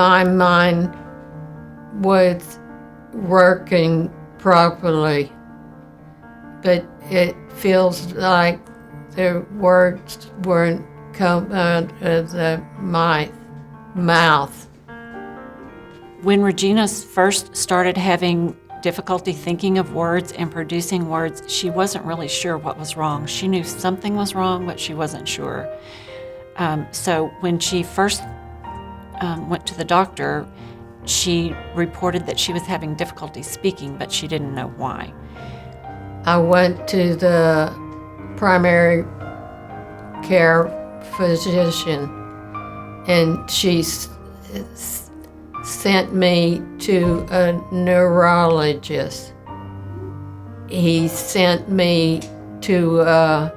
my mind was working properly, but it feels like the words weren't coming out of my mouth. When Regina first started having difficulty thinking of words and producing words, she wasn't really sure what was wrong. She knew something was wrong, but she wasn't sure. So when she first went to the doctor, she reported that she was having difficulty speaking, but she didn't know why. I went to the primary care physician, and she sent me to a neurologist. He sent me to a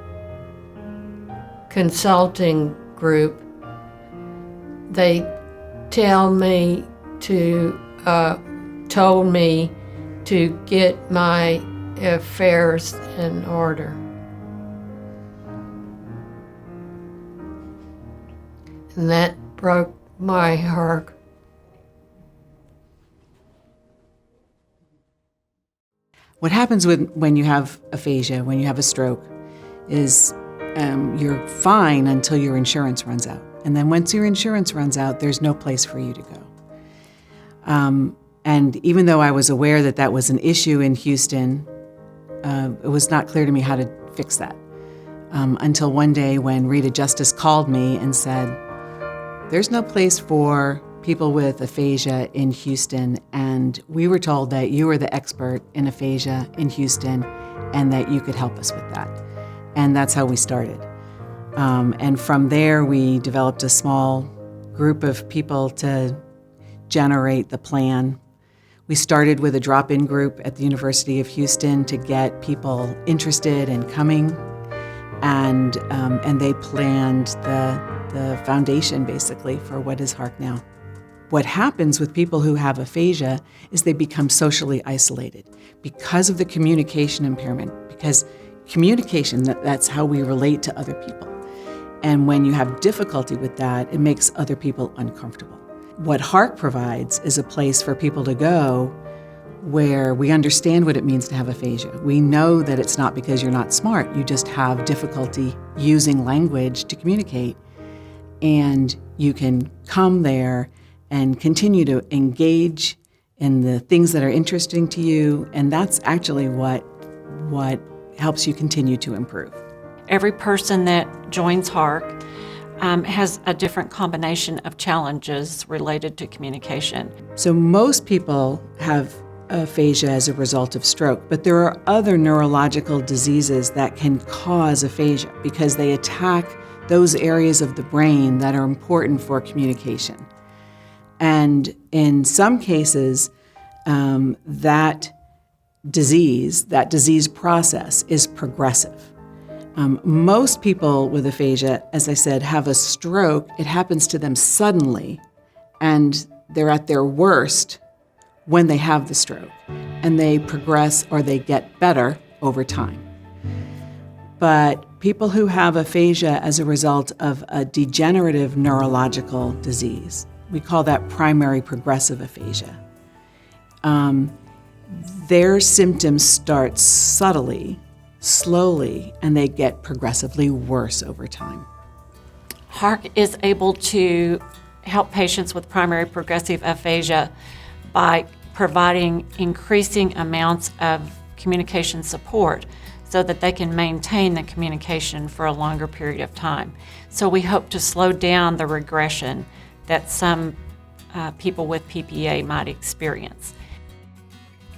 consulting group. They told me to get my affairs in order. And that broke my heart. What happens when you have aphasia, when you have a stroke, is you're fine until your insurance runs out. And then once your insurance runs out, there's no place for you to go. And even though I was aware that that was an issue in Houston, it was not clear to me how to fix that. Until one day when Rita Justice called me and said, there's no place for people with aphasia in Houston, and we were told that you were the expert in aphasia in Houston and that you could help us with that. And that's how we started. And from there, we developed a small group of people to generate the plan. We started with a drop-in group at the University of Houston to get people interested in coming, and they planned the foundation, basically, for what is HARK now. What happens with people who have aphasia is they become socially isolated because of the communication impairment, because communication, that's how we relate to other people. And when you have difficulty with that, it makes other people uncomfortable. What HARK provides is a place for people to go where we understand what it means to have aphasia. We know that it's not because you're not smart, you just have difficulty using language to communicate. And you can come there and continue to engage in the things that are interesting to you, and that's actually what helps you continue to improve. Every person that joins HARK has a different combination of challenges related to communication. So most people have aphasia as a result of stroke, but there are other neurological diseases that can cause aphasia because they attack those areas of the brain that are important for communication. And in some cases, that disease process is progressive. Most people with aphasia, as I said, have a stroke. It happens to them suddenly, and they're at their worst when they have the stroke, and they progress or they get better over time. But people who have aphasia as a result of a degenerative neurological disease, we call that primary progressive aphasia. Their symptoms start subtly, slowly, and they get progressively worse over time. HARK is able to help patients with primary progressive aphasia by providing increasing amounts of communication support so that they can maintain the communication for a longer period of time. So we hope to slow down the regression that some people with PPA might experience.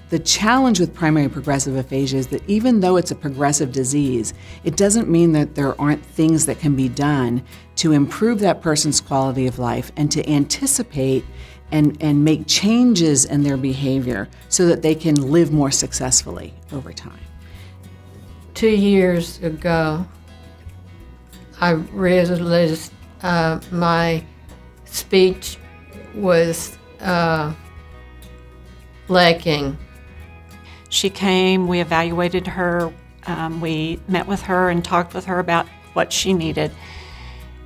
The challenge with primary progressive aphasia is that even though it's a progressive disease, it doesn't mean that there aren't things that can be done to improve that person's quality of life and to anticipate and make changes in their behavior so that they can live more successfully over time. 2 years ago, I realized my speech was lacking. She came, we evaluated her, we met with her and talked with her about what she needed.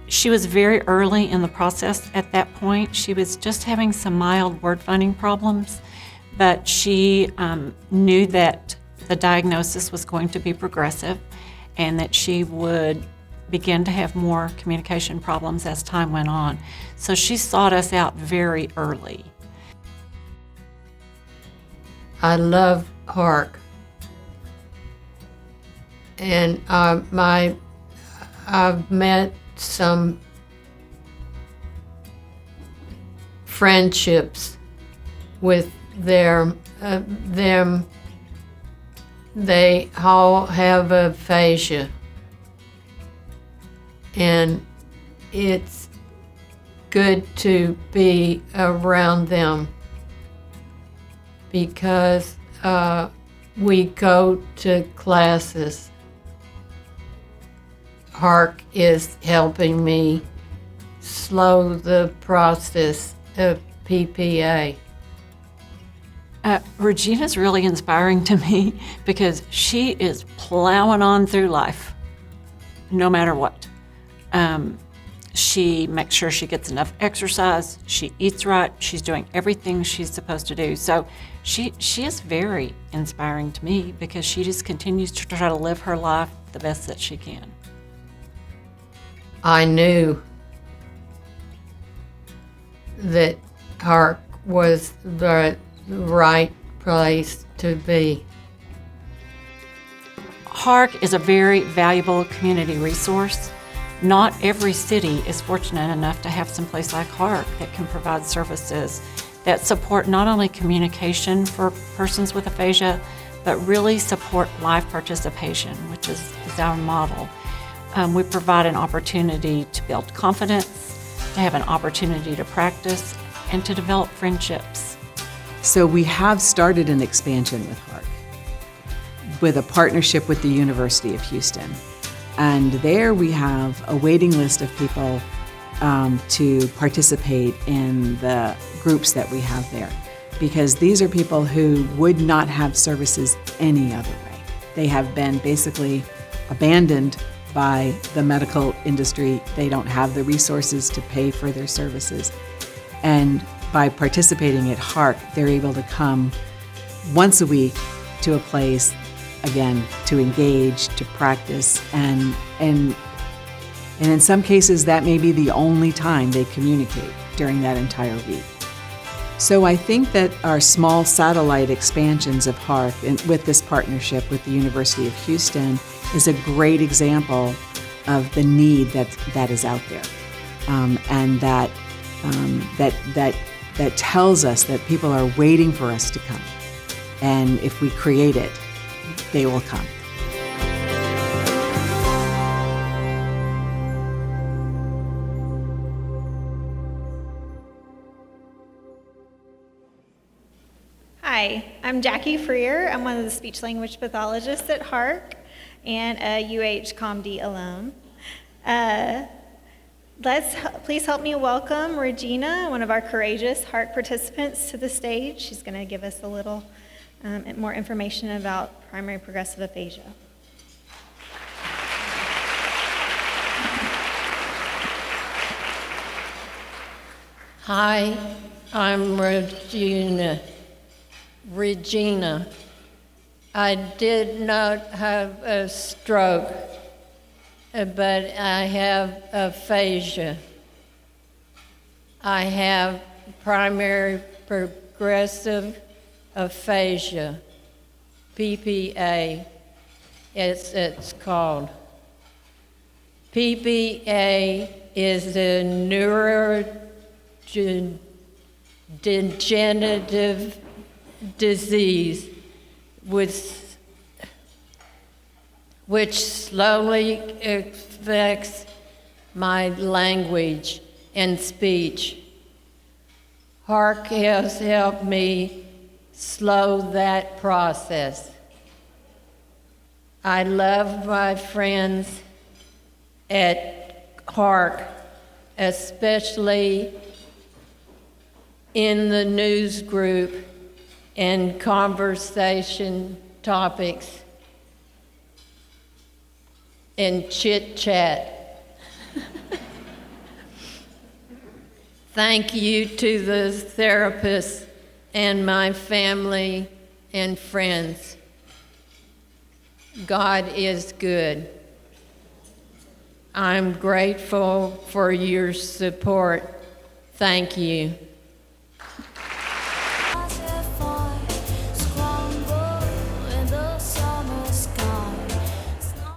She was very early in the process at that point. She was just having some mild word finding problems, but she knew that the diagnosis was going to be progressive and that she would begin to have more communication problems as time went on. So she sought us out very early. I love HARK. And I've met some friendships with them. They all have aphasia. And it's good to be around them because we go to classes. HARK is helping me slow the process of PPA. Regina's really inspiring to me because she is plowing on through life, no matter what. She makes sure she gets enough exercise, she eats right, she's doing everything she's supposed to do. So she is very inspiring to me because she just continues to try to live her life the best that she can. I knew that HARK was the right place to be. HARK is a very valuable community resource. Not every city is fortunate enough to have some place like HARK that can provide services that support not only communication for persons with aphasia, but really support life participation, which is our model. We provide an opportunity to build confidence, to have an opportunity to practice, and to develop friendships. So we have started an expansion with HARK, with a partnership with the University of Houston. And there we have a waiting list of people to participate in the groups that we have there, because these are people who would not have services any other way. They have been basically abandoned by the medical industry. They don't have the resources to pay for their services. And by participating at HARK, they're able to come once a week to a place, again, to engage, to practice, and in some cases that may be the only time they communicate during that entire week. So I think that our small satellite expansions of HARK and with this partnership with the University of Houston is a great example of the need that is out there, and that tells us that people are waiting for us to come, and if we create it, they will come. Hi, I'm Jackie Freer. I'm one of the speech language pathologists at HARK and a UH-ComD alum. Please help me welcome Regina, one of our courageous HARK participants, to the stage. She's going to give us a little more information about primary progressive aphasia. Hi, I'm Regina. I did not have a stroke, but I have aphasia. I have primary progressive aphasia, PPA, it's called. PPA is a neurodegenerative disease which slowly affects my language and speech. HARK has helped me slow that process. I love my friends at HARK, especially in the news group and conversation topics and chit chat. Thank you to the therapists and my family and friends. God is good. I'm grateful for your support. Thank you.